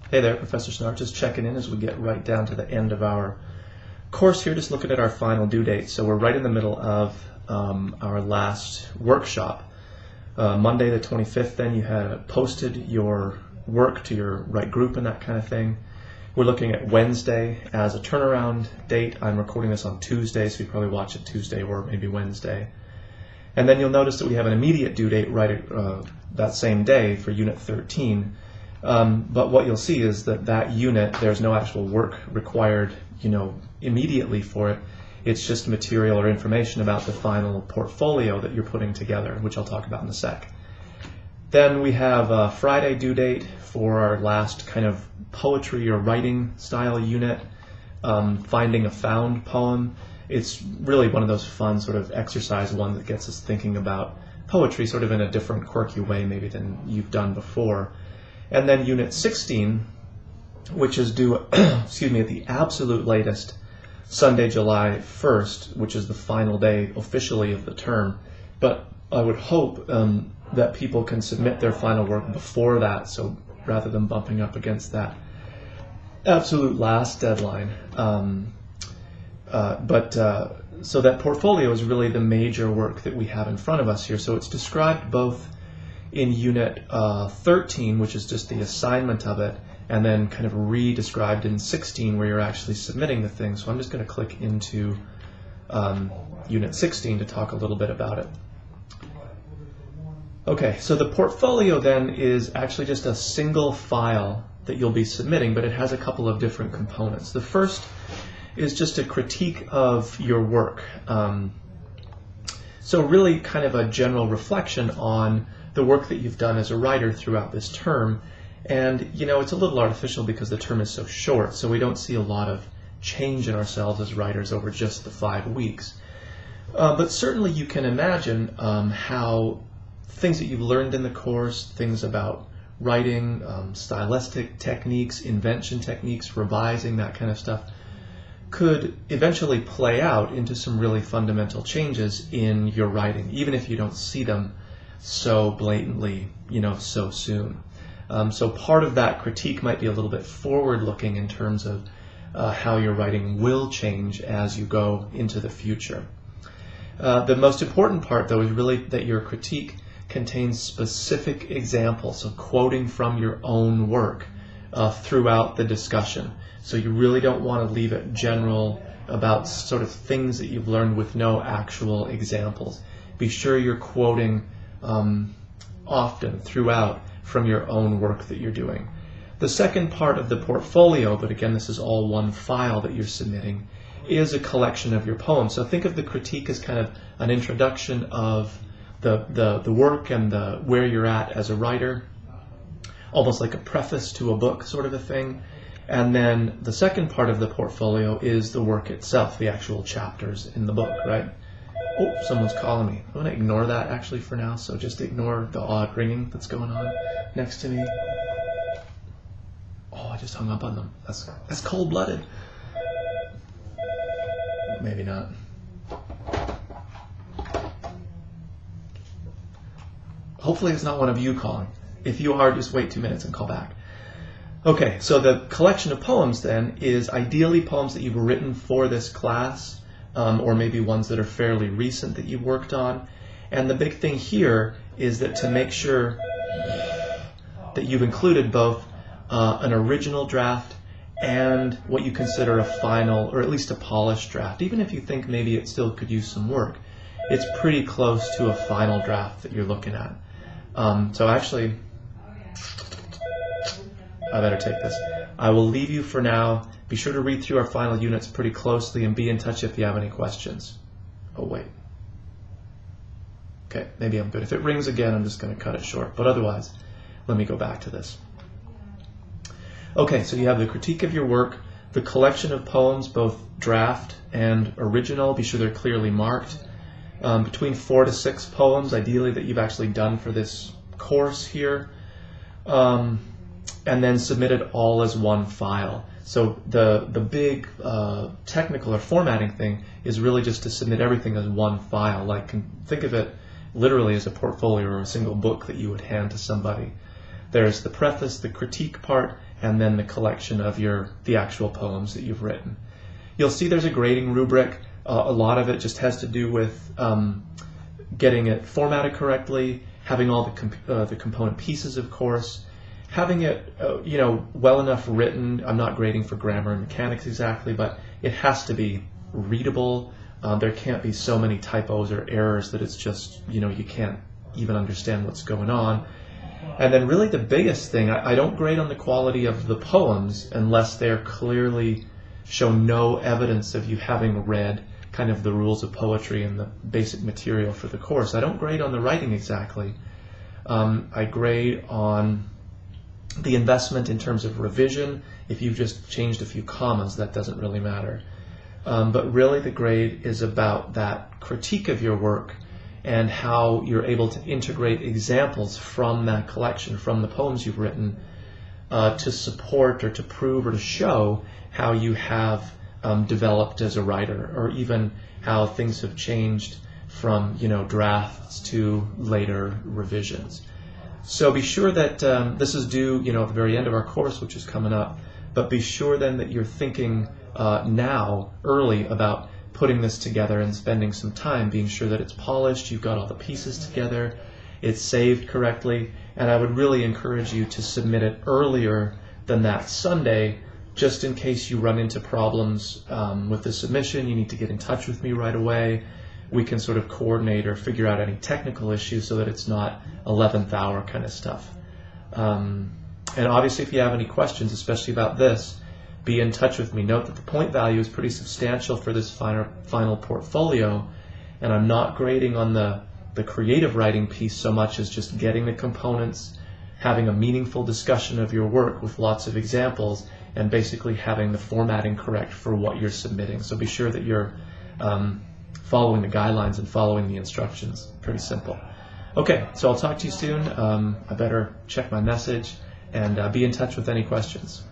Hey there, Professor Snart, just checking in as we get right down to the end of our course here, just looking at our final due date. So we're right in the middle of our last workshop. Monday the 25th, then you had posted your work to your right group and that kind of thing. We're looking at Wednesday as a turnaround date. I'm recording this on Tuesday, so you probably watch it Tuesday or maybe Wednesday. And then you'll notice that we have an immediate due date right that same day for Unit 13. But what you'll see is that unit, there's no actual work required, immediately for it. It's just material or information about the final portfolio that you're putting together, which I'll talk about in a sec. Then we have a Friday due date for our last kind of poetry or writing style unit, finding a found poem. It's really one of those fun sort of exercise ones that gets us thinking about poetry sort of in a different, quirky way maybe than you've done before. And then Unit 16, which is due at the absolute latest, Sunday, July 1st, which is the final day officially of the term. But I would hope that people can submit their final work before that, so rather than bumping up against that absolute last deadline. So that portfolio is really the major work that we have in front of us here. So it's described both in Unit 13, which is just the assignment of it, and then kind of re-described in 16 where you're actually submitting the thing. So I'm just going to click into Unit 16 to talk a little bit about it. Okay, so the portfolio then is actually just a single file that you'll be submitting, but it has a couple of different components. The first is just a critique of your work. So really kind of a general reflection on the work that you've done as a writer throughout this term. And it's a little artificial because the term is so short, so we don't see a lot of change in ourselves as writers over just the 5 weeks. But certainly you can imagine how things that you've learned in the course, things about writing, stylistic techniques, invention techniques, revising, that kind of stuff, could eventually play out into some really fundamental changes in your writing, even if you don't see them so blatantly, so soon. So part of that critique might be a little bit forward-looking in terms of how your writing will change as you go into the future. The most important part, though, is really that your critique contains specific examples, so quoting from your own work throughout the discussion. So you really don't want to leave it general about sort of things that you've learned with no actual examples. Be sure you're quoting often throughout from your own work that you're doing. The second part of the portfolio, but again this is all one file that you're submitting, is a collection of your poems. So think of the critique as kind of an introduction of the work and where you're at as a writer, almost like a preface to a book sort of a thing. And then the second part of the portfolio is the work itself, the actual chapters in the book, right? Oh, someone's calling me. I'm going to ignore that actually for now, so just ignore the odd ringing that's going on next to me. Oh, I just hung up on them. That's cold-blooded. Maybe not. Hopefully it's not one of you calling. If you are, just wait 2 minutes and call back. Okay, so the collection of poems then is ideally poems that you've written for this class, or maybe ones that are fairly recent that you've worked on. And the big thing here is that to make sure that you've included both an original draft and what you consider a final, or at least a polished draft. Even if you think maybe it still could use some work, it's pretty close to a final draft that you're looking at. So actually, I better take this. I will leave you for now. Be sure to read through our final units pretty closely and be in touch if you have any questions. Oh, wait. Okay, maybe I'm good. If it rings again, I'm just going to cut it short. But otherwise, let me go back to this. Okay, so you have the critique of your work, the collection of poems, both draft and original. Be sure they're clearly marked. Between 4 to 6 poems, ideally, that you've actually done for this course here. And then submitted all as one file. So the big technical or formatting thing is really just to submit everything as one file. Like, think of it literally as a portfolio or a single book that you would hand to somebody. There's the preface, the critique part, and then the collection of the actual poems that you've written. You'll see there's a grading rubric. A lot of it just has to do with getting it formatted correctly, having all the component pieces, of course, having it well enough written. I'm not grading for grammar and mechanics exactly, but it has to be readable. There can't be so many typos or errors that it's just, you can't even understand what's going on. And then really the biggest thing, I don't grade on the quality of the poems unless they're clearly show no evidence of you having read kind of the rules of poetry and the basic material for the course. I don't grade on the writing exactly. I grade on the investment in terms of revision. If you've just changed a few commas, that doesn't really matter. But really the grade is about that critique of your work and how you're able to integrate examples from that collection, from the poems you've written, to support or to prove or to show how you have developed as a writer, or even how things have changed from drafts to later revisions. So be sure that this is due at the very end of our course, which is coming up, but be sure then that you're thinking now, early, about putting this together and spending some time being sure that it's polished, you've got all the pieces together, it's saved correctly, and I would really encourage you to submit it earlier than that Sunday, just in case you run into problems with the submission. You need to get in touch with me right away. We can sort of coordinate or figure out any technical issues so that it's not 11th hour kind of stuff. And obviously if you have any questions, especially about this, be in touch with me. Note that the point value is pretty substantial for this final portfolio, and I'm not grading on the creative writing piece so much as just getting the components, having a meaningful discussion of your work with lots of examples, and basically having the formatting correct for what you're submitting. So be sure that you're following the guidelines and following the instructions. Pretty simple. Okay, so I'll talk to you soon. I better check my message and be in touch with any questions.